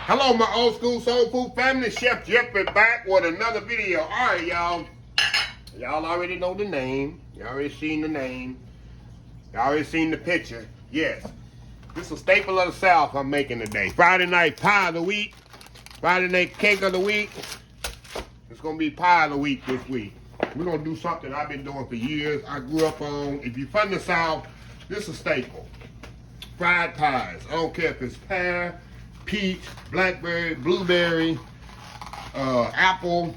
Hello, my old school soul food family. Chef Jeffrey back with another video. All right, y'all. Y'all already know the name. Y'all already seen the name. Y'all already seen the picture. Yes. This is a staple of the South I'm making today. Friday night pie of the week. Friday night cake of the week. It's going to be pie of the week this week. We're going to do something I've been doing for years. I grew up on. If you're from the South, this is a staple. Fried pies. I don't care if it's pear, peach, blackberry, blueberry, apple,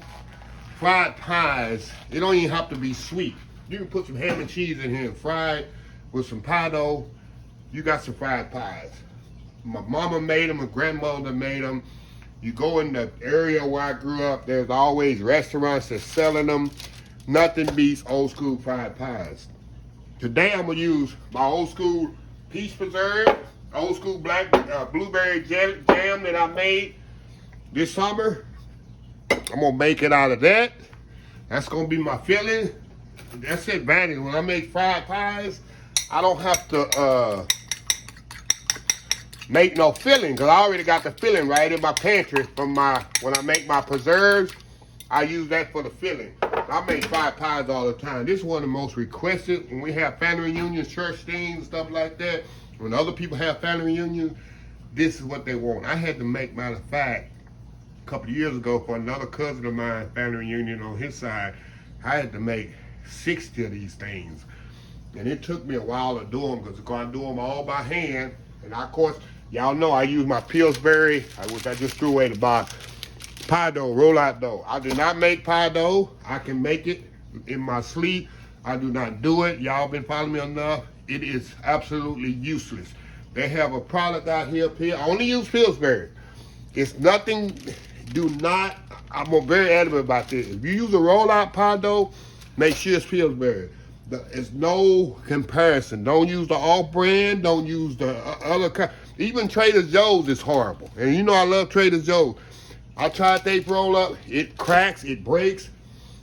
fried pies. It don't even have to be sweet. You can put some ham and cheese in here and fry it with some pie dough. You got some fried pies. My mama made them, my grandmother made them. You go in the area where I grew up, there's always restaurants that's selling them. Nothing beats old school fried pies. Today I'm gonna use my old school peach preserve, old school black blueberry jam that I made this summer. I'm gonna make it out of that. That's gonna be my filling. That's the advantage. When I make fried pies, I don't have to make no filling, because I already got the filling right in my pantry from when I make my preserves. I use that for the filling. I make fried pies all the time. This is one of the most requested when we have family reunions, church things, stuff like that. When other people have family reunions, this is what they want. I had to make, matter of fact, a couple of years ago for another cousin of mine, family reunion on his side, I had to make 60 of these things. And it took me a while to do them, because I do them all by hand. And of course, y'all know I use my Pillsbury, which I just threw away the box, pie dough, roll-out dough. I do not make pie dough. I can make it in my sleep. I do not do it. Y'all been following me enough. It is absolutely useless. They have a product out here, I only use Pillsbury. It's nothing, I'm very adamant about this. If you use a roll-out pie dough, make sure it's Pillsbury. There's no comparison. Don't use the off-brand. Don't use the other kind. Even Trader Joe's is horrible. And you know I love Trader Joe's. I tried they roll-up. It cracks. It breaks.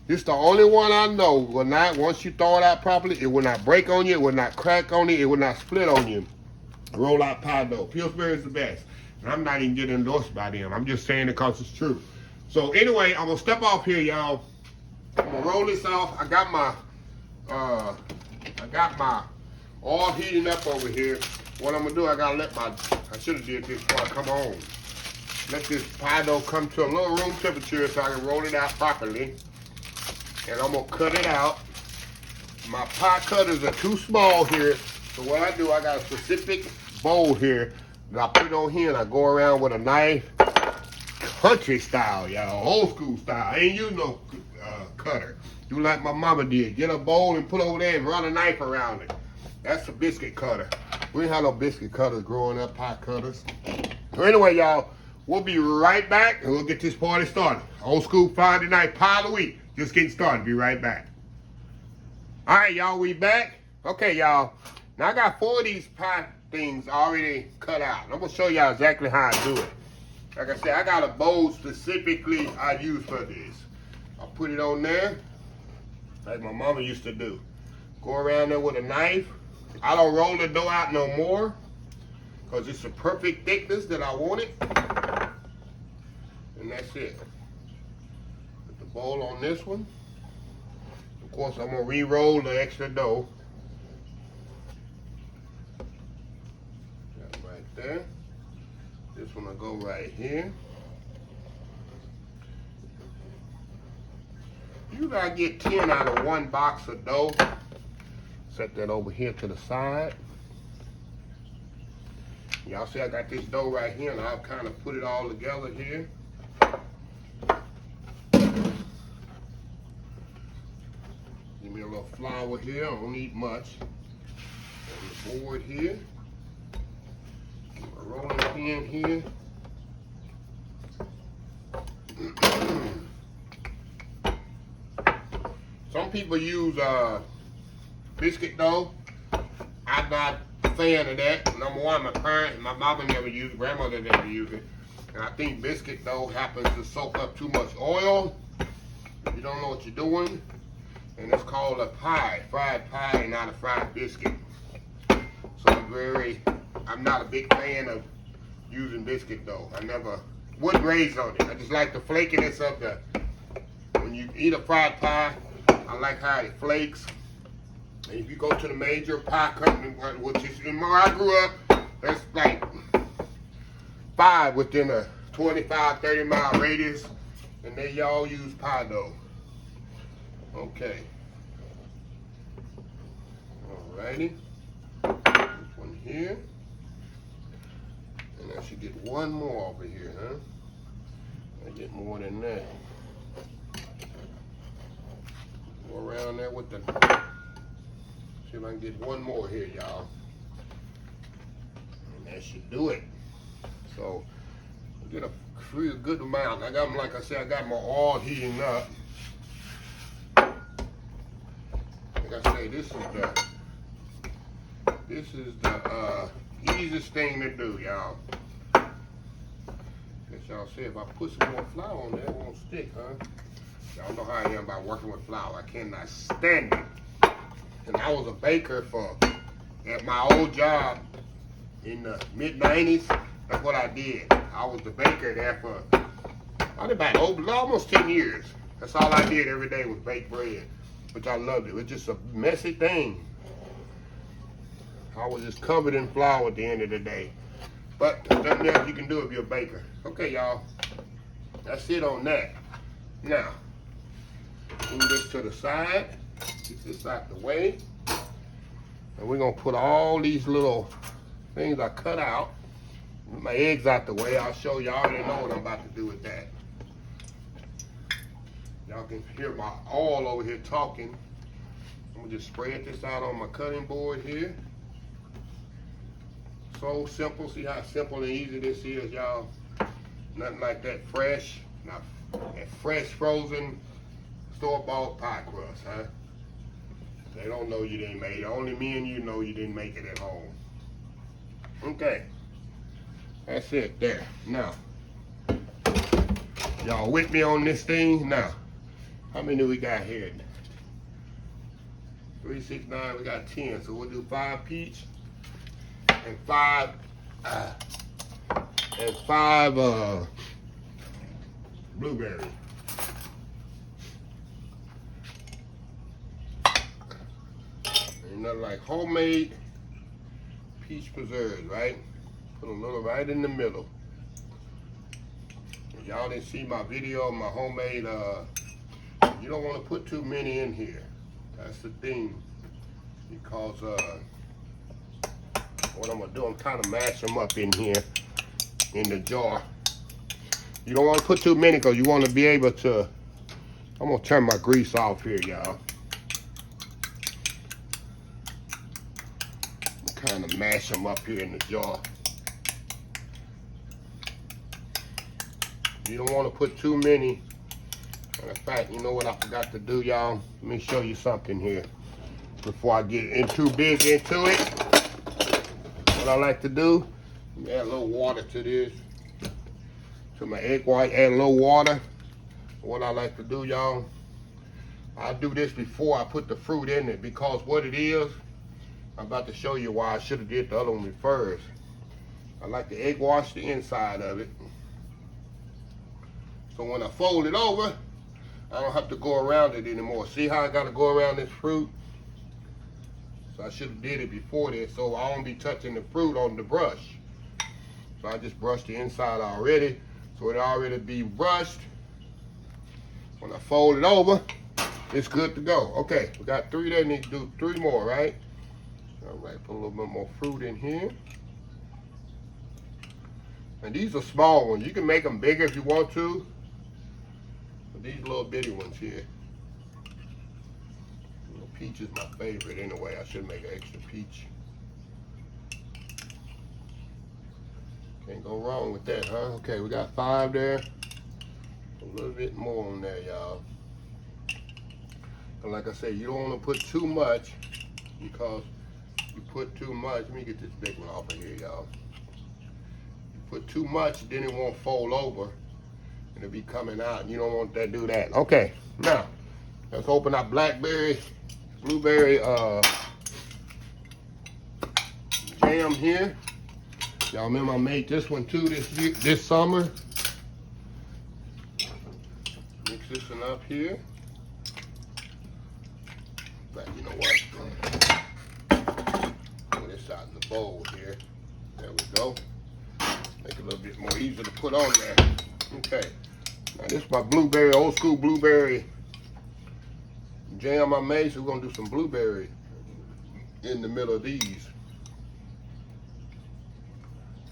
It's the only one I know will not, once you throw it out properly, it will not break on you. It will not crack on you. It will not split on you. Roll-out pie dough. Pillsbury is the best. And I'm not even getting endorsed by them. I'm just saying it because it's true. So anyway, I'm going to step off here, y'all. I'm going to roll this off. I got my oil heating up over here. What I'm gonna do, I should have did this before I come home. Let this pie dough come to a little room temperature so I can roll it out properly. And I'm gonna cut it out. My pie cutters are too small here. So what I do, I got a specific bowl here that I put it on here and I go around with a knife. Country style, y'all, old school style. I ain't use no cutter. Do like my mama did. Get a bowl and put over there and run a knife around it. That's a biscuit cutter. We didn't have no biscuit cutters growing up, pie cutters. So anyway, y'all, we'll be right back and we'll get this party started. Old school Friday night pie of the week. Just getting started. Be right back. All right, y'all, we back. Okay, y'all. Now I got 4 of these pie things already cut out. I'm gonna show y'all exactly how I do it. Like I said, I got a bowl specifically I use for this. I'll put it on there, like my mama used to do. Go around there with a knife. I don't roll the dough out no more, because it's the perfect thickness that I want it. And that's it. Put the bowl on this one. Of course, I'm gonna re-roll the extra dough. That right there. This one will go right here. You gotta get 10 out of 1 box of dough. Set that over here to the side. Y'all see I got this dough right here, and I'll kind of put it all together here. Give me a little flour here. I don't need much. On the board here. A rolling pin here. Some people use biscuit dough. I'm not a fan of that. Number one, my mama never used it, grandmother never used it. And I think biscuit dough happens to soak up too much oil. If you don't know what you're doing. And it's called a pie, fried pie, not a fried biscuit. So I'm not a big fan of using biscuit dough. I never wood graze on it. I just like the flakiness of the, when you eat a fried pie, I like how it flakes. And if you go to the major pie company, which is in where I grew up, there's like 5 within a 25, 30 mile radius, and they all use pie dough. Okay. Alrighty. This one here. And I should get one more over here, huh? I get more than that. Go around there with the, see if I can get one more here, y'all. And that should do it. So, get a real good amount. I got them, like I said, I got my oil heating up. Like I say, this is the easiest thing to do, y'all. As y'all see, if I put some more flour on there, it won't stick, huh? Y'all know how I am about working with flour. I cannot stand it. And I was a baker at my old job in the mid-90s. That's what I did. I was the baker there for about almost 10 years. That's all I did every day was bake bread, which I loved it. It was just a messy thing. I was just covered in flour at the end of the day. But there's nothing else you can do if you're a baker. Okay, y'all. That's it on that. Now, move this to the side. Get this out the way. And we're going to put all these little things I cut out. My eggs out the way. I'll show you. I already know what I'm about to do with that. Y'all can hear my oil over here talking. I'm going to just spread this out on my cutting board here. So simple. See how simple and easy this is, y'all. Nothing like that fresh, not that fresh frozen store-bought pie crust, huh? They don't know you didn't make it. Only me and you know you didn't make it at home. Okay. That's it there. Now, y'all with me on this thing? Now, how many do we got here? 3, 6, 9, we got 10. So we'll do 5 peach and 5 blueberry. Ain't nothing like homemade peach preserves, right? Put a little right in the middle. If y'all didn't see my video of my homemade, you don't want to put too many in here. That's the thing. Because what I'm going to do, I'm trying to mash them up in here in the jar. You don't want to put too many because you want to be able to, I'm going to turn my grease off here, y'all. Kind of mash them up here in the jar. You don't want to put too many. And in fact, you know what I forgot to do, y'all? Let me show you something here before I get in too big into it. What I like to do, add a little water to this, to my egg white, add a little water. What I like to do, y'all, I do this before I put the fruit in it, because what it is, I'm about to show you why I should have did the other one first. I like to egg wash the inside of it. So when I fold it over, I don't have to go around it anymore. See how I got to go around this fruit? So I should have did it before this, so I won't be touching the fruit on the brush. So I just brushed the inside already, so it already be brushed. When I fold it over, it's good to go. Okay, we got 3 there, need to do 3 more, right? All right, put a little bit more fruit in here. And these are small ones. You can make them bigger if you want to. But these little bitty ones here. Peach is my favorite anyway. I should make an extra peach. Can't go wrong with that, huh? Okay, we got 5 there. A little bit more on there, y'all. And like I said, you don't want to put too much, because you put too much. Let me get this big one off of here, y'all. You put too much, then it won't fold over, and it'll be coming out. And you don't want to do that. Okay, now let's open our blackberry, blueberry jam here. Y'all remember I made this one too this summer. this one up here. But you know what? Put this out in the bowl here. There we go. Make it a little bit more easier to put on there. Okay. Now this is my blueberry, old school blueberry jam I made. So we're gonna do some blueberry in the middle of these.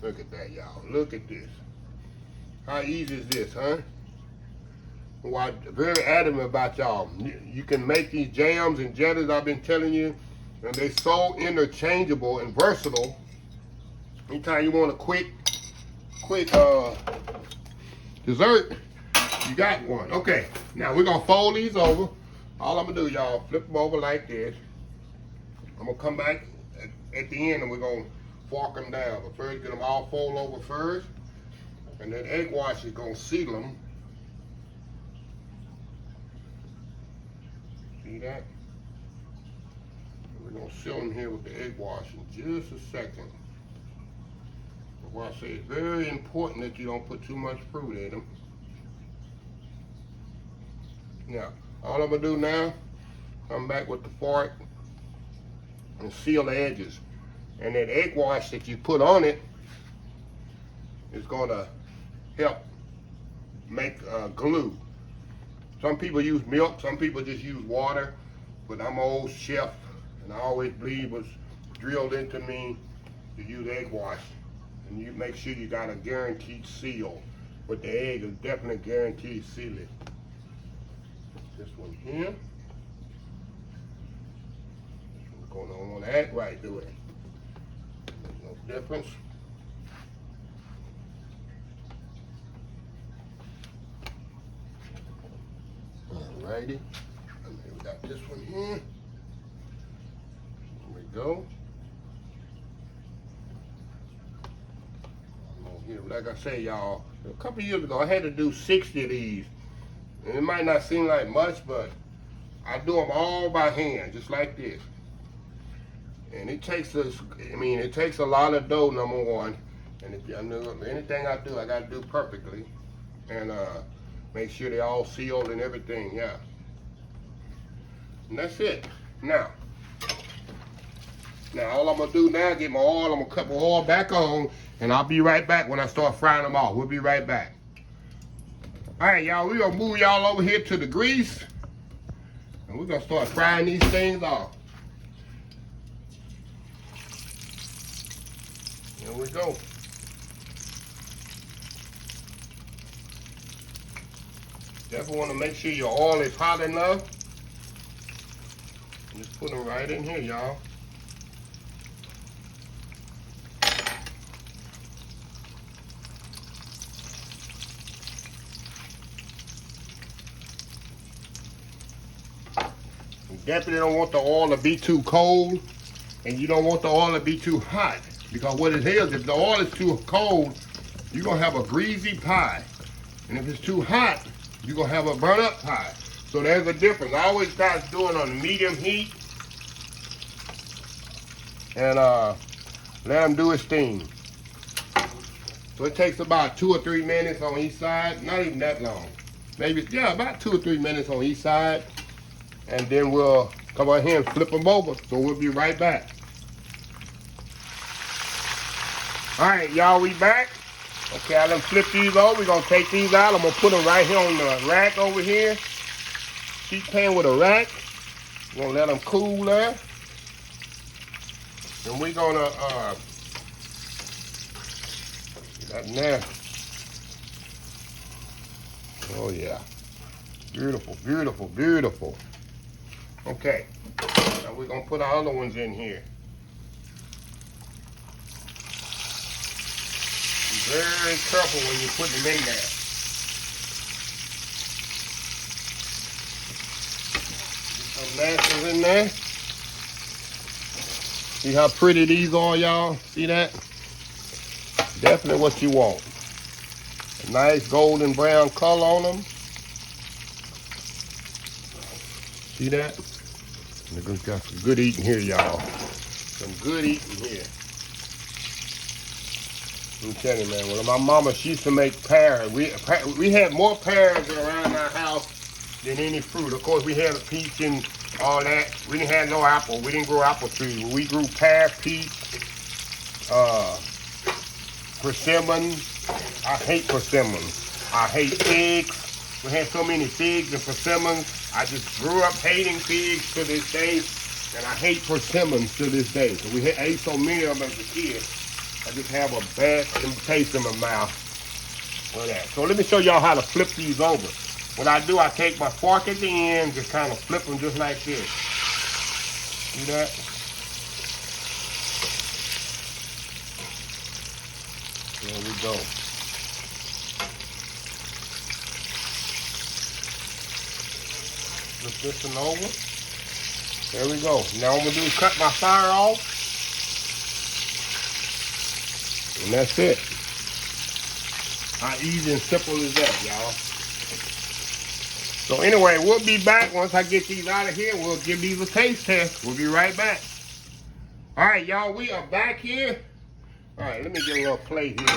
Look at that, y'all. Look at this. How easy is this, huh? Well, I'm very adamant about y'all. You can make these jams and jellies I've been telling you, and they're so interchangeable and versatile. Anytime you want a quick dessert, you got one. Okay, now we're gonna fold these over. All I'm gonna do, y'all, flip them over like this. I'm gonna come back at the end and we're gonna fork them down. But first, get them all fold over first, and then egg wash is gonna seal them. See that? We're gonna seal them here with the egg wash in just a second. But what I say it's very important that you don't put too much fruit in them. Now, all I'm gonna do now, come back with the fork and seal the edges. And that egg wash that you put on it is gonna help make glue. Some people use milk, some people just use water, but I'm an old chef and I always believe it was drilled into me to use egg wash. And you make sure you got a guaranteed seal. With the egg, is definitely guaranteed sealing. This one here. This one's going on that right, do it. There's no difference. Alrighty. And then we got this one here. There we go. Here, like I say, y'all, a couple years ago I had to do 60 of these. And it might not seem like much, but I do them all by hand, just like this. And it takes us, it takes a lot of dough, number one. And if anything I do, I gotta do perfectly. And make sure they all sealed and everything, yeah. And that's it. Now all I'm gonna do now, get my oil, I'm gonna cut my oil back on, and I'll be right back when I start frying them off. We'll be right back. All right, y'all, we're gonna move y'all over here to the grease, and we're gonna start frying these things off. Here we go. Definitely wanna make sure your oil is hot enough. Just put them right in here, y'all. You definitely don't want the oil to be too cold, and you don't want the oil to be too hot, because what it is, if the oil is too cold, you're gonna have a greasy pie, and if it's too hot, you're gonna have a burnt up pie. So there's a difference. I always try to do it on medium heat, and let them do its thing. So it takes about 2 or 3 minutes on each side, not even that long. Maybe, yeah, about 2 or 3 minutes on each side. And then we'll come out here and flip them over. So we'll be right back. All right, y'all, we back. Okay, I done flipped these over. We're gonna take these out. I'm gonna put them right here on the rack over here. Sheet pan with a rack. We're gonna let them cool there. And we're gonna get that in there. Oh yeah. Beautiful, beautiful, beautiful. Okay, now we're gonna put our other ones in here. Be very careful when you put them in there. Get some nasties in there. See how pretty these are, y'all? See that? Definitely what you want. A nice golden brown color on them. See that? We've got some good eating here, y'all. Some good eating here. I'm telling you, man, when my mama, she used to make pears. We had more pears around our house than any fruit. Of course, we had a peach and all that. We didn't have no apple. We didn't grow apple trees. We grew pear, peach, persimmon. I hate persimmons. I hate figs. We had so many figs and persimmons. I just grew up hating figs to this day, and I hate persimmons to this day. So we ate so many of them as a kid. I just have a bad taste in my mouth for that. So let me show y'all how to flip these over. What I do, I take my fork at the end, just kind of flip them just like this. See that? There we go. Flip this one over. There we go. Now what I'm going to do is cut my fire off. And that's it. How easy and simple is that, y'all? So anyway, we'll be back once I get these out of here. We'll give these a taste test. We'll be right back. All right, y'all, we are back here. All right, let me get a little plate here.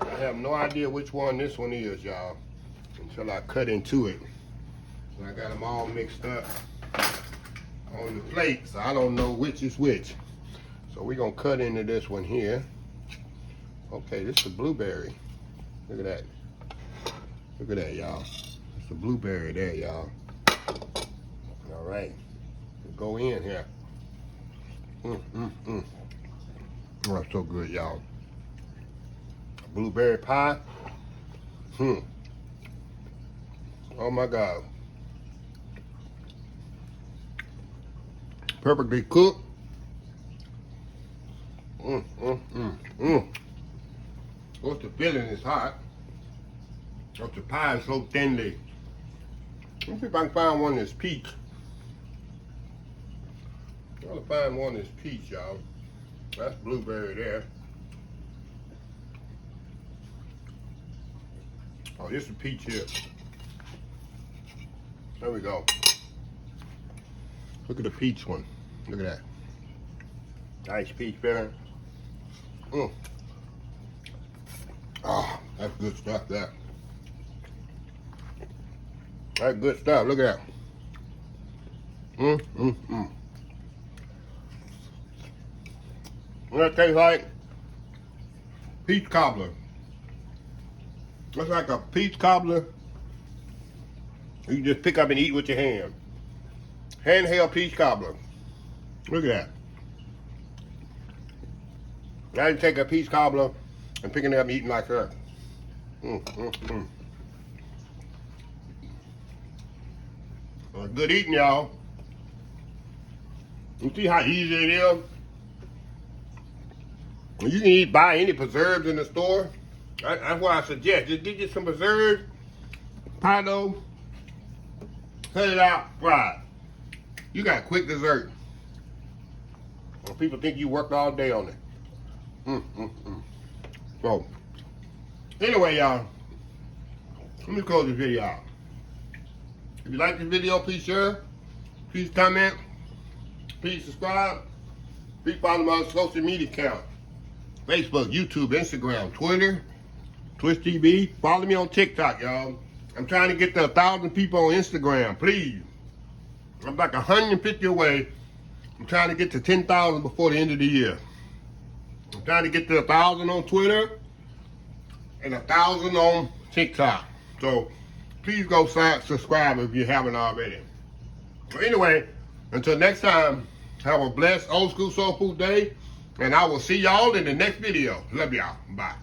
I have no idea which one this one is, y'all, until I cut into it. So I got them all mixed up on the plate, so I don't know which is which. So we're gonna cut into this one here. Okay, this is a blueberry. Look at that. Look at that, y'all. It's a blueberry there, y'all. All right, we'll go in here. Oh, that's so good, y'all. Blueberry pie. Oh my God. Perfectly cooked. Of course, the filling is hot. Of the pie is so thinly. Let me see if I can find one that's peach. I want to find one that's peach, y'all. That's blueberry there. Oh, this is peach here. There we go. Look at the peach one. Look at that. Nice peach filling. Oh, that's good stuff, that. That's good stuff. Look at that. That tastes like peach cobbler. Looks like a peach cobbler you can just pick up and eat with your hand. Handheld peach cobbler. Look at that. I can take a peach cobbler and picking it up and eating like that. Good eating, y'all. You see how easy it is? You can buy any preserves in the store. That's what I suggest. Just get you some preserves, pie dough, cut it out, fry it. You got a quick dessert. Well, people think you worked all day on it. So, anyway, y'all, let me close this video out. If you like this video, please share, please comment, please subscribe, please follow my social media account. Facebook, YouTube, Instagram, Twitter, Twitch TV. Follow me on TikTok, y'all. I'm trying to get to 1,000 people on Instagram, please. I'm like 150 away. I'm trying to get to 10,000 before the end of the year. I'm trying to get to 1,000 on Twitter and 1,000 on TikTok. So please go subscribe if you haven't already. So anyway, until next time, have a blessed old school soul food day. And I will see y'all in the next video. Love y'all. Bye.